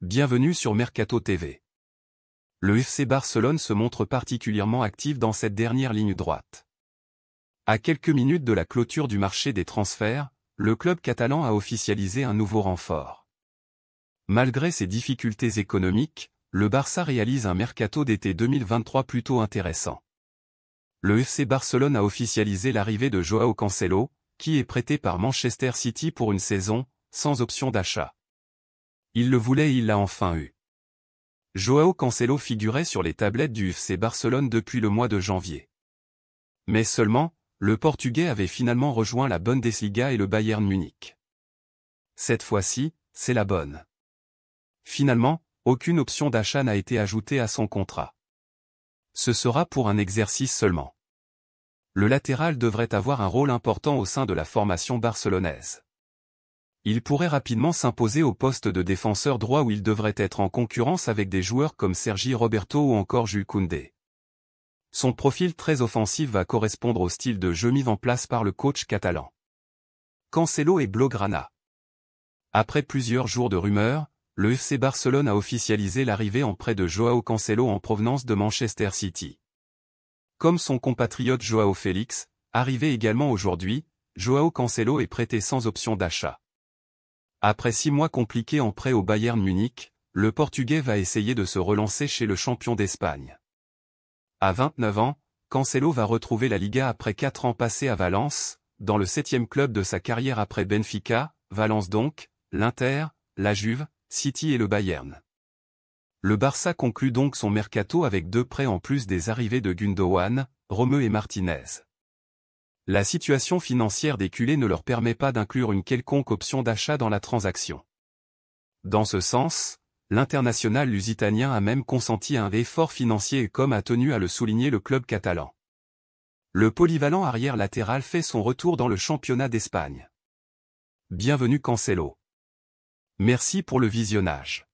Bienvenue sur Mercato TV. Le FC Barcelone se montre particulièrement actif dans cette dernière ligne droite. À quelques minutes de la clôture du marché des transferts, le club catalan a officialisé un nouveau renfort. Malgré ses difficultés économiques, le Barça réalise un mercato d'été 2023 plutôt intéressant. Le FC Barcelone a officialisé l'arrivée de Joao Cancelo, qui est prêté par Manchester City pour une saison, sans option d'achat. Il le voulait et il l'a enfin eu. Joao Cancelo figurait sur les tablettes du FC Barcelone depuis le mois de janvier. Mais seulement, le Portugais avait finalement rejoint la Bundesliga et le Bayern Munich. Cette fois-ci, c'est la bonne. Finalement, aucune option d'achat n'a été ajoutée à son contrat. Ce sera pour un exercice seulement. Le latéral devrait avoir un rôle important au sein de la formation barcelonaise. Il pourrait rapidement s'imposer au poste de défenseur droit où il devrait être en concurrence avec des joueurs comme Sergi Roberto ou encore Jules Koundé. Son profil très offensif va correspondre au style de jeu mis en place par le coach catalan. Cancelo et Blaugrana. Après plusieurs jours de rumeurs, le FC Barcelone a officialisé l'arrivée en prêt de Joao Cancelo en provenance de Manchester City. Comme son compatriote Joao Félix, arrivé également aujourd'hui, Joao Cancelo est prêté sans option d'achat. Après 6 mois compliqués en prêt au Bayern Munich, le Portugais va essayer de se relancer chez le champion d'Espagne. À 29 ans, Cancelo va retrouver la Liga après 4 ans passés à Valence, dans le 7e club de sa carrière après Benfica, Valence donc, l'Inter, la Juve, City et le Bayern. Le Barça conclut donc son mercato avec 2 prêts en plus des arrivées de Gundogan, Romeu et Martinez. La situation financière des culés ne leur permet pas d'inclure une quelconque option d'achat dans la transaction. Dans ce sens, l'international lusitanien a même consenti un effort financier comme a tenu à le souligner le club catalan. Le polyvalent arrière latéral fait son retour dans le championnat d'Espagne. Bienvenue Cancelo. Merci pour le visionnage.